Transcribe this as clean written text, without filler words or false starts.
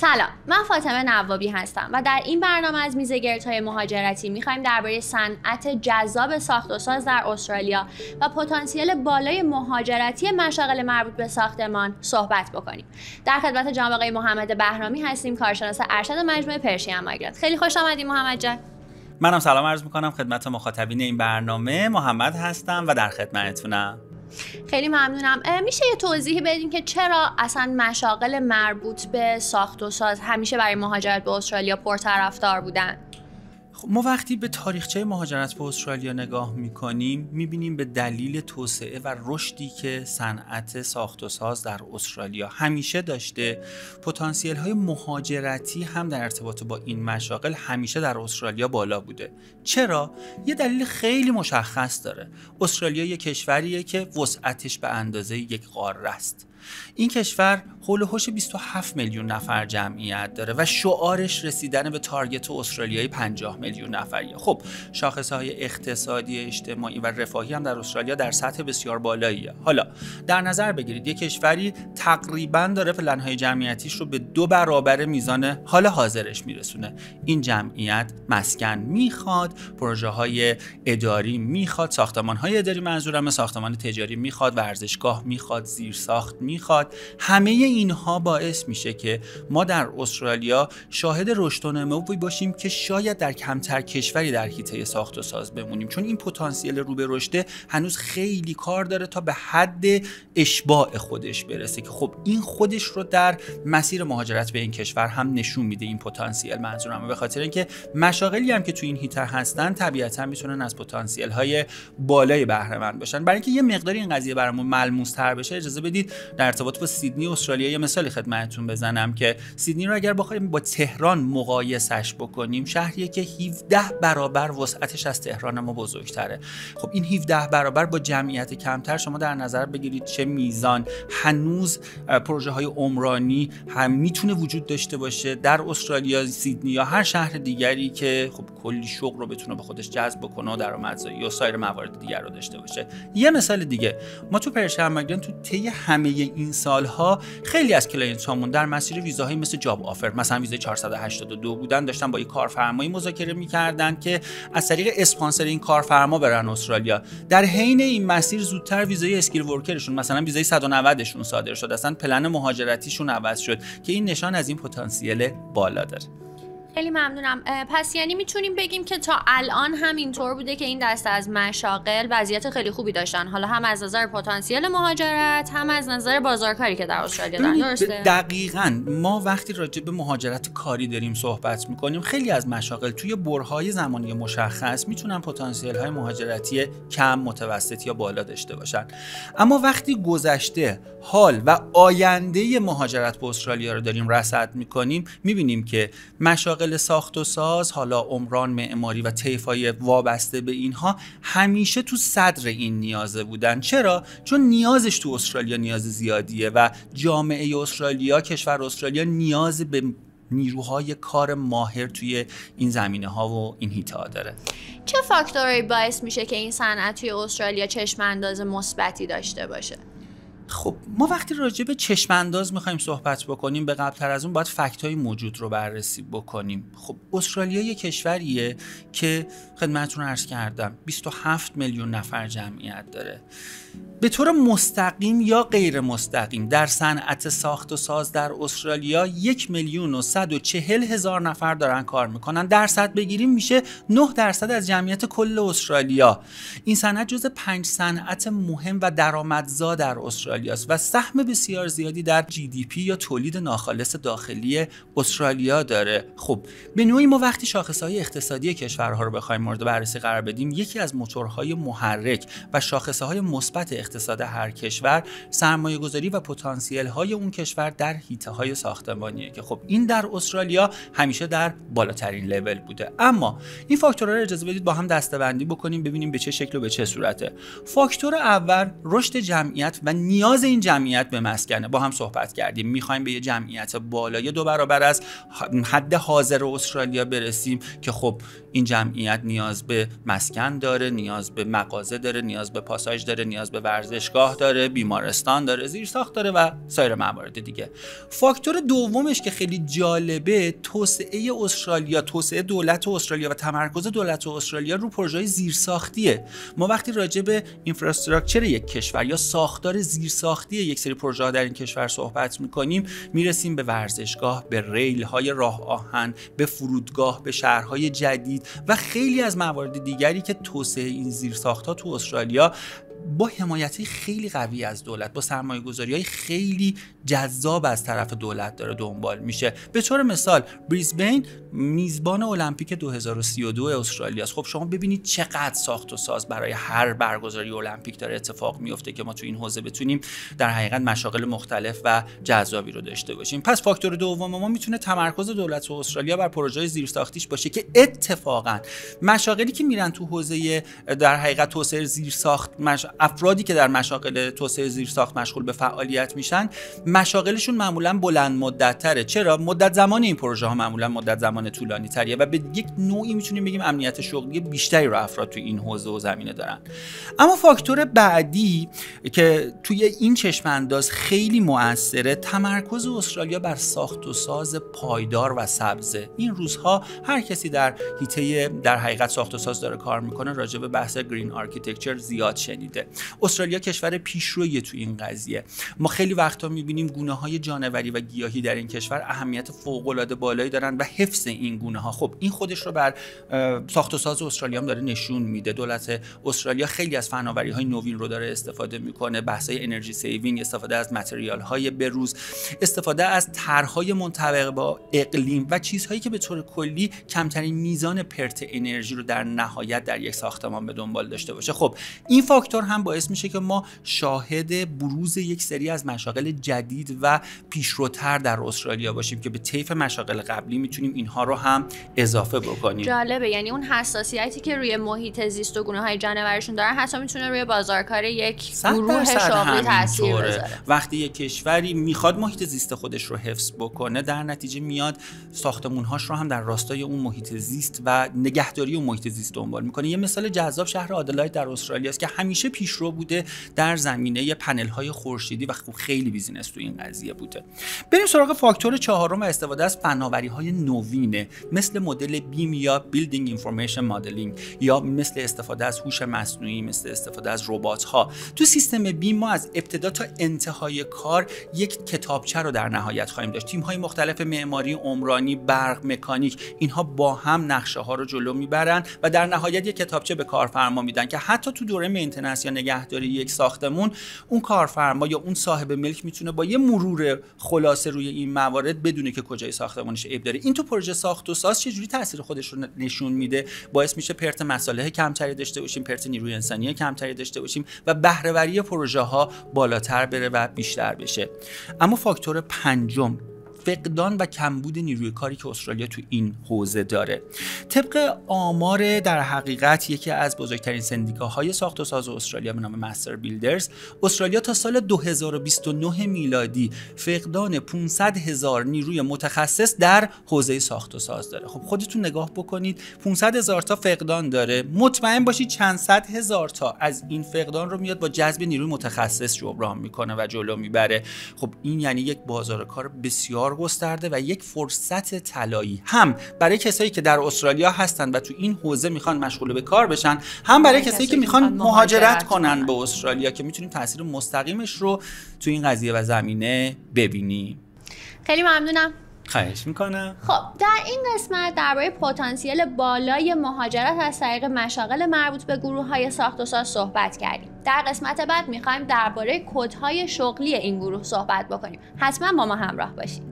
سلام، من فاطمه نوابی هستم و در این برنامه از میز گردهای مهاجرتی میخوایم درباره صنعت جذاب ساخت و ساز در استرالیا و پتانسیل بالای مهاجرتی مشاغل مربوط به ساختمان صحبت بکنیم. در خدمت جناب آقای محمد بهرامی هستیم، کارشناس ارشد مجموعه پرشین مایگرانت. خیلی خوش آمدید محمد جان. منم سلام عرض میکنم خدمت مخاطبین این برنامه. محمد هستم و در خدمتتونم. خیلی ممنونم. میشه یه توضیحی بدین که چرا اصلا مشاغل مربوط به ساخت و ساز همیشه برای مهاجرت به استرالیا پرطرفدار بودن؟ ما وقتی به تاریخچه مهاجرت به استرالیا نگاه میکنیم میبینیم به دلیل توسعه و رشدی که صنعت ساخت و ساز در استرالیا همیشه داشته، پتانسیل های مهاجرتی هم در ارتباط با این مشاغل همیشه در استرالیا بالا بوده. چرا؟ یه دلیل خیلی مشخص داره. استرالیا یک کشوریه که وسعتش به اندازه یک قاره است. این کشور حول و حوش 27 میلیون نفر جمعیت داره و شعارش رسیدن به تارگت استرالیایی 50 میلیون نفریه. خب شاخصهای اقتصادی، اجتماعی و رفاهی هم در استرالیا در سطح بسیار بالاییه. حالا در نظر بگیرید یک کشوری تقریباً داره پلن‌های جمعیتیش رو به 2 برابر میزان حال حاضرش میرسونه. این جمعیت مسکن میخواد، پروژه‌های اداری میخواد، ساختمان‌های اداری منظورم ساختمان تجاری میخواد، ورزشگاه میخواد، زیرساخت میخواد. همه اینها باعث میشه که ما در استرالیا شاهد رشد و نموی باشیم که شاید در کمتر کشوری در حیطه ساخت و ساز بمونیم، چون این پتانسیل رو به رشد هنوز خیلی کار داره تا به حد اشباع خودش برسه که خب این خودش رو در مسیر مهاجرت به این کشور هم نشون میده. این پتانسیل منظورمه به خاطر اینکه مشاغلی هم که تو این حیطه هستن طبیعتا میتونن از پتانسیل های بالای بهره مند باشن. برای اینکه یه مقداری این قضیه برامون ملموس تر بشه اجازه بدید در ارتباط با سیدنی استرالیا یه مثالی خدمتتون بزنم که سیدنی رو اگر بخوایم با تهران مقایسش بکنیم، شهریه که 17 برابر وسعتش از تهران ما بزرگتره. خب این 17 برابر با جمعیت کمتر شما در نظر بگیرید چه میزان هنوز پروژه های عمرانی هم میتونه وجود داشته باشه در استرالیا، سیدنی یا هر شهر دیگری که خب کلی شغل رو بتونه به خودش جذب بکنه و درآمدزایی و سایر موارد دیگر رو داشته باشه. یه مثال دیگه، ما تو پرشین مایگرانت تو طی همه این سالها خیلی از کلاینت هامون در مسیر ویزاهایی مثل جاب آفر، مثلا ویزای 482 بودن، داشتن با یک کارفرمایی مذاکره می‌کردن که از طریق اسپانسر این کارفرما برن استرالیا. در حین این مسیر زودتر ویزای اسکیل ورکرشون، مثلا ویزای 190 شون صادر شد، اصلا پلن مهاجرتیشون عوض شد که این نشان از این پتانسیل بالا داره. خیلی ممنونم. پس یعنی میتونیم بگیم که تا الان هم اینطور بوده که این دسته از مشاغل وضعیت خیلی خوبی داشتن، حالا هم از نظر پتانسیل مهاجرت هم از نظر بازارکاری که در استرالیا دارن. درسته؟ دقیقاً. ما وقتی راجع به مهاجرت کاری داریم صحبت میکنیم، خیلی از مشاغل توی برهه‌های زمانی مشخص میتونن پتانسیل‌های مهاجرتی کم، متوسط یا بالا داشته باشن. اما وقتی گذشته، حال و آینده مهاجرت به استرالیا رو داریم رصد میکنیم، میبینیم که مشاغل ساخت و ساز، حالا عمران، معماری و طیف‌های وابسته به اینها همیشه تو صدر این نیازه بودن. چرا؟ چون نیازش تو استرالیا نیاز زیادیه و جامعه استرالیا، کشور استرالیا نیاز به نیروهای کار ماهر توی این زمینه‌ها و این حیطه‌ها داره. چه فاکتورایی باعث میشه که این صنعت توی استرالیا چشم‌انداز مثبتی داشته باشه؟ خب ما وقتی راجع به چشم انداز میخوایم صحبت بکنیم، به قبل تر از اون باید فکت‌های موجود رو بررسی بکنیم. خب استرالیا یک کشوریه که خدمتتون عرض کردم 27 میلیون نفر جمعیت داره. به طور مستقیم یا غیر مستقیم در صنعت ساخت و ساز در استرالیا 1,140,000 نفر دارن کار میکنن. درصد بگیریم میشه 9% از جمعیت کل استرالیا. این صنعت جزو 5 صنعت مهم و درآمدزا در استرالیا است و سهم بسیار زیادی در GDP یا تولید ناخالص داخلی استرالیا داره. خب به نوعی ما وقتی شاخصهای اقتصادی کشورها رو بخوایم مورد بررسی قرار بدیم، یکی از موتورهای محرک و شاخصهای مثبت اقتصاد هر کشور سرمایه‌گذاری و پتانسیل‌های اون کشور در حیطه‌های ساختمانیه که خب این در استرالیا همیشه در بالاترین لول بوده. اما این فاکتورها رو اجازه بدید با هم دسته‌بندی بکنیم ببینیم به چه شکل و به چه صورته. فاکتور اول رشد جمعیت و نیاز این جمعیت به مسکنه. با هم صحبت کردیم می‌خوایم به یه جمعیت بالای 2 برابر از حد حاضر استرالیا برسیم که خب این جمعیت نیاز به مسکن داره، نیاز به مغازه داره، نیاز به پاساژ داره، نیاز به ورزشگاه داره، بیمارستان داره، زیرساخت داره و سایر موارد دیگه. فاکتور دومش که خیلی جالبه توسعه استرالیا، توسعه دولت استرالیا و تمرکز دولت استرالیا رو پروژه‌های زیرساختیه. ما وقتی راجع به اینفراستراکچر یک کشور یا ساختار زیرساختی یک سری پروژه‌ها در این کشور صحبت می‌کنیم، میرسیم به ورزشگاه، به ریل‌های راه آهن، به فرودگاه، به شهرهای جدید و خیلی از موارد دیگری که توسعه این زیرساخت‌ها تو استرالیا با حمایتی خیلی قوی از دولت، با سرمایه‌گذاری‌های خیلی جذاب از طرف دولت داره دنبال میشه. به طور مثال بریزبین میزبان المپیک 2032 استرالیا است. خب شما ببینید چقدر ساخت و ساز برای هر برگزاری المپیک داره اتفاق میفته که ما تو این حوزه بتونیم در حقیقت مشاغل مختلف و جذابی رو داشته باشیم. پس فاکتور دوم ما میتونه تمرکز دولت استرالیا بر پروژه‌های زیرساختیش باشه که اتفاقا مشاغلی که میرن تو حوزه در حقیقت توسعه زیرساخت، افرادی که در مشاغل توسعه زیرساخت مشغول به فعالیت میشن، مشاغلشون معمولا بلند مدت تره. چرا؟ مدت زمان این پروژه ها معمولا مدت زمان طولانی تریه و به یک نوعی میتونیم بگیم امنیت شغلی بیشتری رو افراد تو این حوزه و زمینه دارن. اما فاکتور بعدی که توی این چشم انداز خیلی مؤثره، تمرکز استرالیا بر ساخت و ساز پایدار و سبزه. این روزها هر کسی در حیطه در حقیقت ساخت و ساز داره کار میکنه راجع به بحث گرین آرکیتکچر زیاد شنیده. استرالیا کشور پیشرویه تو این قضیه. ما خیلی وقتا میبینیم گونه‌های جانوری و گیاهی در این کشور اهمیت فوق‌العاده بالایی دارن و حفظ این گونه‌ها خب این خودش رو بر ساخت و ساز استرالیا هم داره نشون میده. دولت استرالیا خیلی از فناوری‌های نوین رو داره استفاده میکنه، بحث‌های انرژی سیوینگ، استفاده از متریال‌های بروز، استفاده از طرح‌های منطبق با اقلیم و چیزهایی که به طور کلی کمترین میزان پرت انرژی رو در نهایت در یک ساختمان به دنبال داشته باشه. خب این فاکتور هم باعث میشه که ما شاهد بروز یک سری از مشاغل جدید و پیشروتر در استرالیا باشیم که به طیف مشاغل قبلی میتونیم اینها رو هم اضافه بکنیم. جالبه، یعنی اون حساسیتی که روی محیط زیست و گونه‌های جانورشون دارن حتی میتونه روی بازارکار یک گروه شغلی تاثیر بذاره. وقتی یک کشوری میخواد محیط زیست خودش رو حفظ بکنه، در نتیجه میاد ساختمون‌هاش رو هم در راستای اون محیط زیست و نگهداری اون محیط زیست دنبال میکنه. یه مثال جذاب شهر آدلاید در استرالیا است که همیشه پیشرو بوده در زمینه پنل‌های خورشیدی و خیلی بیزینس تو این قضیه بوده. بریم سراغ فاکتور چهارم و استفاده از فناوری‌های نوینه مثل مدل بیم یا بیلدینگ اینفورمیشن مدلینگ یا مثل استفاده از هوش مصنوعی، مثل استفاده از ربات‌ها. تو سیستم بیم ما از ابتدا تا انتهای کار یک کتابچه رو در نهایت خواهیم داشت. تیم‌های مختلف معماری، عمرانی، برق، مکانیک اینها با هم نقشه‌ها رو جلو میبرن و در نهایت یک کتابچه به کارفرما میدن که حتی تو دوره مینتیننس یا نگهداری یک ساختمون اون کارفرما یا اون صاحب ملک میتونه با یه مرور خلاصه روی این موارد بدونه که کجای ساختمانش عیب داره. این تو پروژه ساخت و ساز چجوری تاثیر خودش رو نشون میده؟ باعث میشه پرت مصالح کمتری داشته باشیم، پرت نیروی انسانی کمتری داشته باشیم و بهره وری پروژه ها بالاتر بره و بیشتر بشه. اما فاکتور پنجم، فقدان و کمبود نیروی کاری که استرالیا تو این حوزه داره. طبق آمار در حقیقت یکی از بزرگترین سندیکاهای ساخت و ساز استرالیا به نام مستر بیلدرز، استرالیا تا سال 2029 میلادی فقدان 500,000 نیروی متخصص در حوزه ساخت و ساز داره. خب خودتون نگاه بکنید، 500,000 تا فقدان داره. مطمئن باشید چند صد هزار تا از این فقدان رو میاد با جذب نیروی متخصص جبران میکنه و جلو میبره. خب این یعنی یک بازار کار بسیار گسترده و یک فرصت طلایی هم برای کسایی که در استرالیا هستن و تو این حوزه میخوان مشغول به کار بشن، هم برای کسایی که میخوان مهاجرت کنن به استرالیا که میتونیم تاثیر مستقیمش رو تو این قضیه و زمینه ببینیم. خیلی ممنونم. خواهش میکنم. خب در این قسمت درباره پتانسیل بالای مهاجرت از طریق مشاغل مربوط به گروه‌های ساخت و ساز صحبت کردیم. در قسمت بعد میخوایم درباره کدهای شغلی این گروه صحبت بکنیم. حتما با ما همراه باشید.